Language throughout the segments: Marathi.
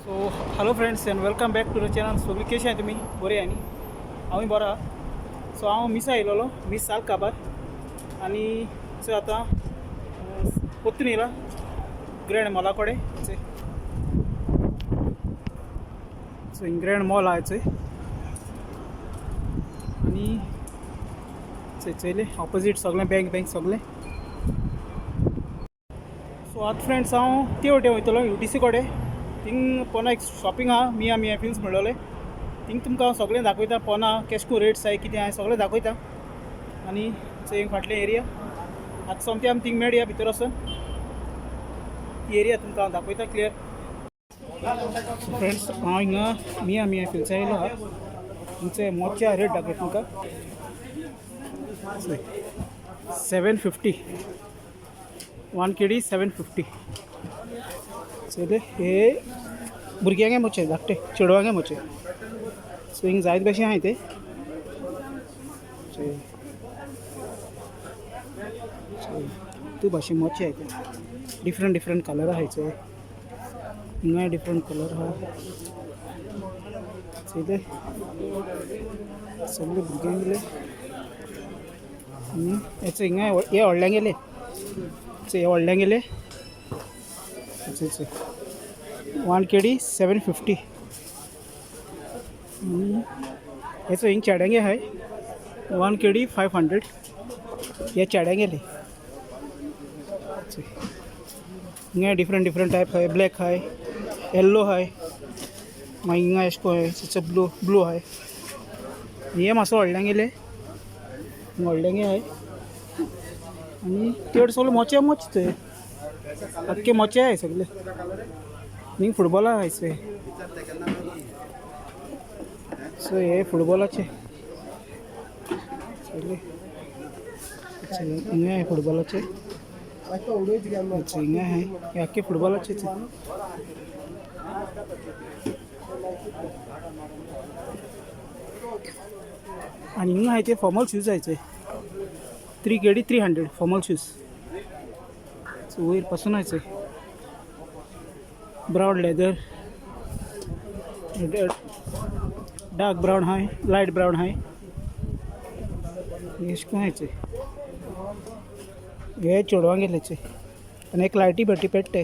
So hello friends and welcome back to the channel. सगळी कशी आहे तुम्ही? बरे आहे नी? हांव बरो आहा. सो हांव मिस आयिल्लो मिस साल काबार आनी सो आतां पोत्तून येयला ग्रँड मॉला कडेन. सो हिंग ग्रँड मॉल आहा चंय आनी चयले ऑपोजीट सगळें बँक सगळें. सो आतां फ्रेंड्स हांव ते वटेन वयतलो UTC कडेन. थिंग पोना एक शॉपिंग आहा मिया फिल्स म्हणलोलें. थिंग तुमकां हांव सगळें दाखयता. पोना केशको रेट्स आहाय कितें आहाय सगळें दाखयता. आनी थंय फाटलें एरिया आतां सोमतें आमी थिंग मेळया भितर वचून ती एरिया तुमकां हांव दाखयता क्लियर. फ्रेंड्स हांव हिंगा मिया फिल्स आयिल्लो आहा. तुमचे मोच्या रेट दाखयता तुमकां. 750 1 KD 750. चले हे भुरग्यांगे मोचे धाकटे चेडवांगे मोचे. सो हिंग जायत भशेन आहाय ते. तू भाशेन मोचे आहाय ते. डिफरंट कलर आहाय चोय. हिंगा डिफरंट कलर आहा. चले सगळे भुरग्यांगेले हेचो हिंगा हे व्हडल्यांगेले. हे व्हडल्यांगेले 1 KD 750. हेचो हिंग चेड्यांगे आहाय 1 KD 500. हे चेड्यांगेले. हिंगा डिफरंट टायप आहाय. ब्लॅक आहाय, येल्लो आहाय, मागीर हिंगा एशको आहाय ब्लू आहाय. हे मातसो व्हडल्यांगेले व्हडल्यांगे आहाय. आनी तेवट सगळे मोच थंय आख्खे मोचे आहाय सगळे. हिंग फुटबॉला आहाय चोय. सो हे फुटबॉलाचे हिंगा आहाय फुटबॉलाचे. हिंगा आहाय हे आख्खे फुटबॉलाचेच. आनी हिंगा आहाय ते फॉर्मल शूज आहाय चोय 3 KD 300 फॉर्मल शूज. सो वयर पासून आहाय चोय. ब्राउन लेदर, डार्क ब्राउन आहाय, लायट ब्राउन आहाय. एशको आहाय चोय. हे चेडवांगेले चोय. आनी एक लायटी भटी पेट्टे.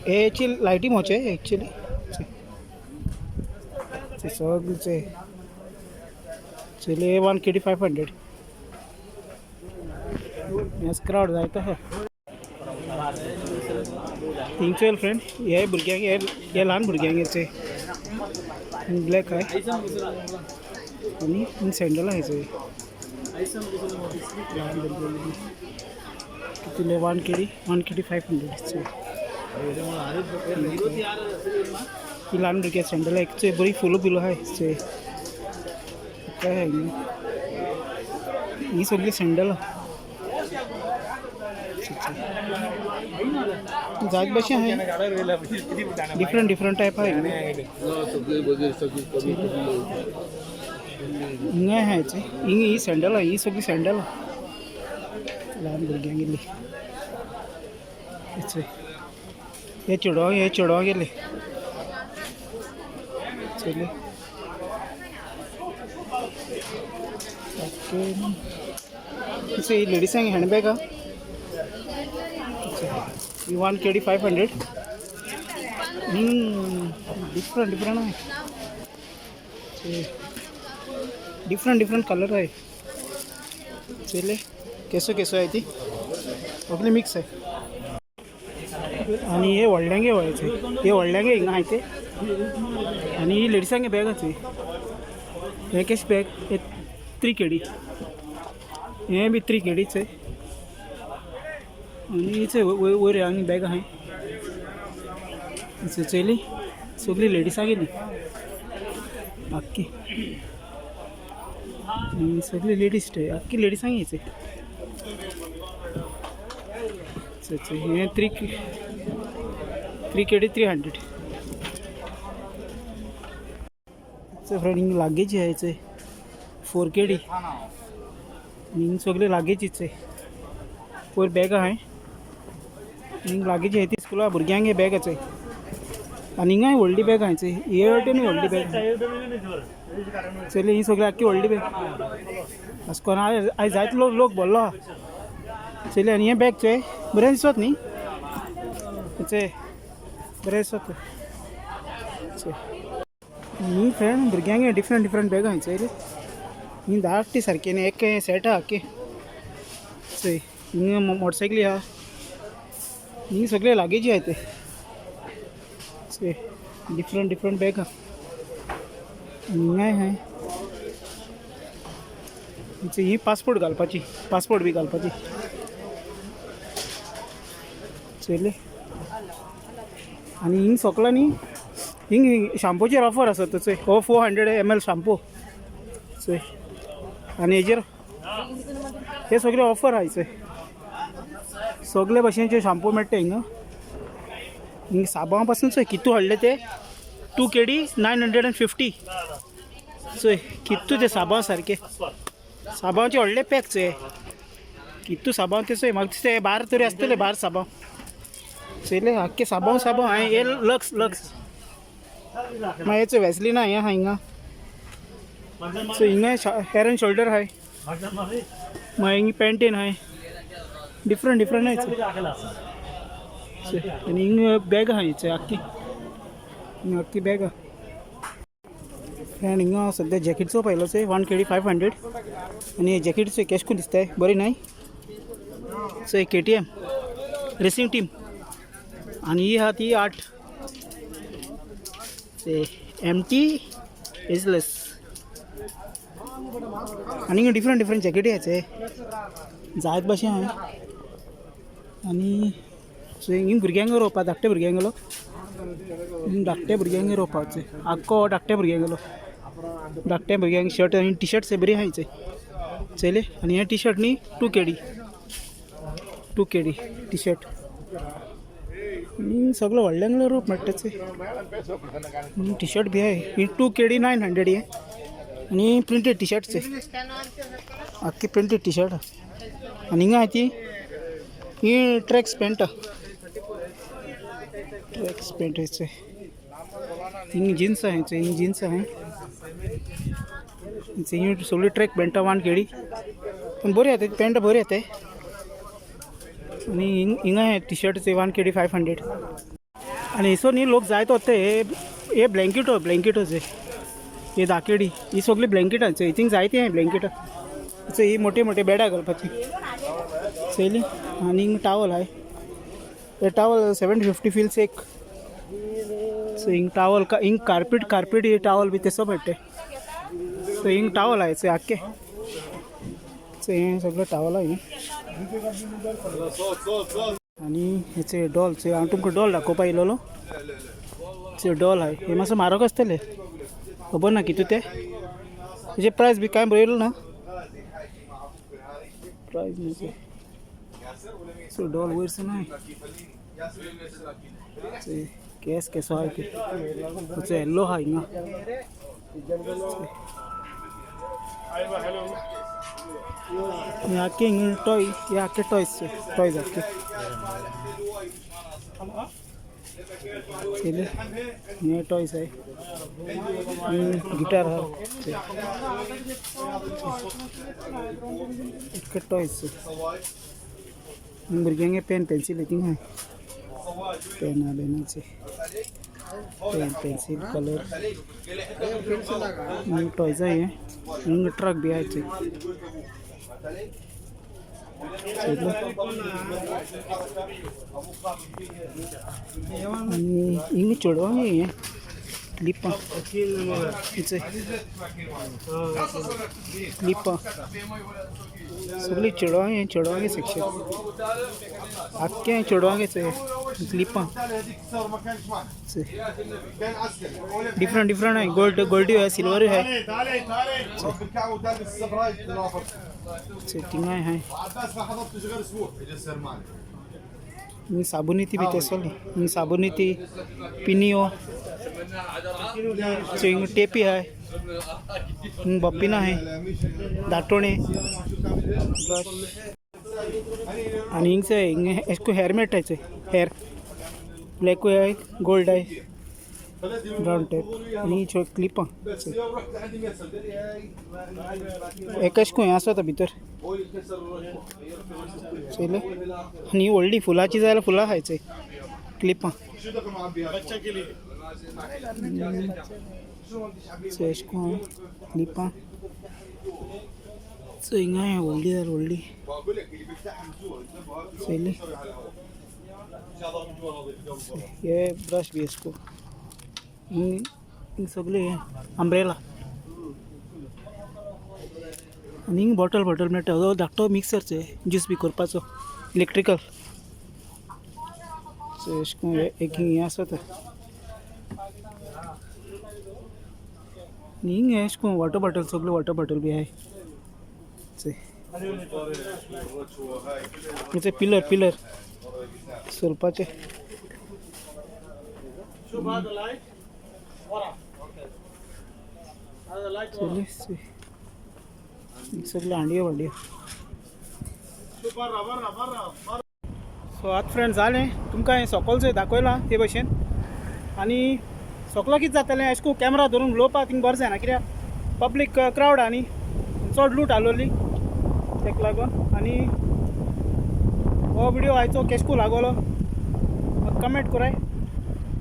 हेची लायटी मोचे एक्चुअली सगळे चले 1 KD 500. हेच क्राउड जायत आहा थिंगचो फ्रेंड. हे भुरग्यांगे हे ल्हान भुरग्यांगेचे ब्लॅक आहाय आनी सँडल आहाय चोय. कितले 1 KD 500 ही ल्हान भुरग्या सँडल एक चोय बरी फुलो बिलो आहाय चोय. काय ही सगळी सँडल जायत भशेन आहाय. डिफरंट टायप आहाय. हिंगा आहाय चोय. हिंग ही सँडल आहा. ही सगळी सँडल ल्हान भुरग्यांगेली. हे चेडवांगेले चले. ही लेडीसांगे हँडबॅग आहा 1 KD 500. डिफरंट आहाय. डिफरंट कलर आहाय. चले केसो आहाय ती सगळी मिक्स आहाय. आनी हे व्हडल्यांगे वळायचे. हे व्हडल्यांगे हिंगा आहाय ते. आनी ही लेडीसांगे बॅग आहा. हे केश बॅग हे 3 KD. हे बी 3 KDच आहे. आनी चोय वयर आनी बॅग आहाय चयली सगळी लेडीसांगेली आख्खी. सगळी लेडीज आख्खी लेडीसांगे चोय. हे 3 KD 300. फ्रेंड हिंग लागेजी आहाय चोय 4 KD. हिंग सगळे लागेजीच आहे. वयर बॅग आहाय. हिंग लागेजी आहाय ती स्कुला भुरग्यांगे बॅग आहाय. आनी हिंगा व्हडली बॅग आहाय चोय हे वाटेन व्हडली बॅग चली ही सगळी आख्खी व्हडली बॅग अशें करून आयज जायतो लोक भरलो आहा चली आनी हे बॅग चोय बरें दिसत न्ही चोय बरें दिसत ही फ्रेंड भुरग्यांक डिफरंट डिफरंट बॅग आहाय चोय रे ही धाकटी सारकी न्ही एक सेट आहा आख्खी चोय हिंगा मोटरसायकली आहा ही सगळे लागेजी आहाय ते चोय डिफरंट डिफरंट बॅग आहा हिंगाय आहाय ही पासपोर्ट घालपाची पासपोर्ट बी घालपाची चोयले आनी हिंग सोकला न्ही हिंग शॅम्पूचेर ऑफर आसा चोय हो 400 ml शॅम्पू चोय आनी हेजेर हे सगळे ऑफर आहाय चोय सगळे भशेनचे शॅम्पू मेळटा हिंगा हिंग साबणा पासून चोय कितू हाडले ते 2 KD 950 चोय कितू ते साबण सारके साबणाचे व्हडले पॅक चोय कितू साबण ते चोय म्हाका दिसता 12 तरी आसतले 12 साबण चोयले आख्खे साबण हांवें हे लक्स मागीर हेचो वॅसलीन आहा हे हिंगा सो हिंगा हेर एंड शोल्डर आहाय मागीर हिंग पॅन्टीन आहाय डिफरंट डिफरंट आहाय आनी हिंग बॅग आहाय चोय आख्खी आख्खी बॅग आहा आनी हिंगा सद्या जॅकेटचो पयलो चोय 1 KD 500 आनी हे जॅकेट चोय केश कोन दिसताय बरी नाय चोय KTM रेसिंग टीम आनी ही आहा ती 8 MT एजलेस आनी हिंगा डिफरंट डिफरंट जॅकेटी आहाय चोय जायत भाशेन आहाय आनी सो हिंग भुरग्यांक रोवपा धाकटे भुरग्यांगेलो धाकटे भुरग्यांक रोवपा चोय आख्खो धाकट्या भुरग्यांगेलो धाकट्या भुरग्यांक शर्ट आनी टी शर्ट बरी आहाय चोय चोयले आनी हे टी शर्ट न्ही 2 KD टी शर्ट आनी सगळो व्हडल्यांक रोप मेळटा चोय टी शर्ट बी आहाय ही 2 KD 900 हे आनी प्रिंटेड टी शर्ट चोय आख्खी प्रिंटेड टी शर्ट आनी हिंगा आहाय ती ही ट्रॅक्स पॅन्ट चोय हिंग जिन्स आहाय चोय हिंग जिन्स आहाय ही सगळी ट्रॅक पॅन्टा 1 KD पण बरी आहाय पॅन्ट बरी आहाय आनी हिंगा आहाय टी शर्ट चोय 1 KD 500 आनी हेसो न्ही लोक जायत वता हे ब्लँकेटो चोय हे दाकेडी ही सगळी ब्लँकेटां चोय थिंग जायती आहाय ब्लँकेटां चोय ही मोठी मोठी बेडां घालपाची चोयली आनी हिंग टावल आहाय हे टावल 750 फील्स एक सो हिंग टावल हिंग कार्पेट हे टावल बी तेसो मेळटा सो हिंग टावल आहाय चोय आख्खे सो हे सगळें टावल आहाय आनी हेचे डॉल चोय हांव तुमकां डॉल दाखोवपा येयलोलो चोय डॉल आहाय हे मातसो म्हारग आसतले खबर ना कितू ते हेजे प्रायस बी कांय बरयलो ना प्रायस न्ही सो डॉल वयरसो नाय केसो आहाय ते येल्लो आहा हिंगा आख्खे हिंगा टॉय हे आख्खे टॉयज आख्खे चले हे टॉयज आहाय गिटार आहा इतके टॉयज भुरग्यांगे पेन पेन्सिल थिंग आहाय पेनां बेनाचे पेन पेन्सिल कलर टॉयज आहाय हिंग ट्रक बी आहाय चोय आनी हिंग चेडवांक हे क्लिपां सगळीं चेडवांगे सेक्शन आख्खे चेडवांगे क्लिपां डिफरंट आहाय गोल्डी आहाय सिल्वर आहाय थिंगा आहाय हिंग साबुनीती बी तेसोली हिंग साबुनीती पिनियो हिंग टेपी आहाय हिंग बप्पिना आहाय दाटोणे ब्रश आनी हिंग हेर मेळटाय हेर ब्लॅकूय आहाय गोल्ड आहाय राउंड टाइप आणि छो क्लिपां एकाच खंय आसा तो भितर चले आणि व्हडली फुलाची जाल्यार फुलां खायचंय क्लिपां एशको क्लिपां हिंगा व्हडली जाल्यार व्हडली चली हे ब्रश बी एशको सगळे अंब्रेला आनी हिंग बॉटल मेळटा हो धाकटो मिक्सरचे ज्यूस बी करपाचो इलेक्ट्रिकल सो एशको एक हें आसा तो हिंग एशको वॉटर बॉटल सगळे वॉटर बॉटल बी आहाय ते पिलर सोलपाचे सगळे हांडयो वांडयो सो आतां फ्रेंड जालें तुमकां हांवें सकलचें दाखयलां ते भशेन आनी सकलो कितें जातालें अशें कॅमेरा धरून उलोवपाक थिंग बरें जायना कित्याक पब्लीक क्रावड आनी चड लूट आलोली तेका लागून आनी हो विडियो आयचो केशको लागलो म्हाका कमेंट कराय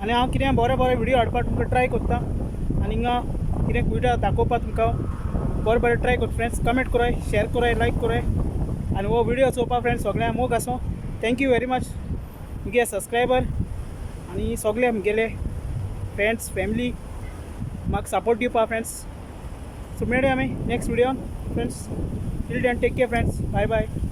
आनी हांव कितें बरे विडियो हाडपाक तुमकां ट्राय करता आनी हिंगा कितें विडियो दाखोवपाक तुमकां बरे ट्राय करता फ्रेंड्स कमेंट कराय शेअर कराय लायक कराय आनी हो विडियो चोवपा फ्रेंड्स सगळ्यांक मोग आसूं थँक्यू वेरी मच मुगे सबस्क्रायबर आनी सगळे मुगेले फ्रेंड्स फॅमिली म्हाका सपोर्ट दिवपा फ्रेंड्स सो मेळया आमी नेक्स्ट विडियोन friends till then take care friends bye bye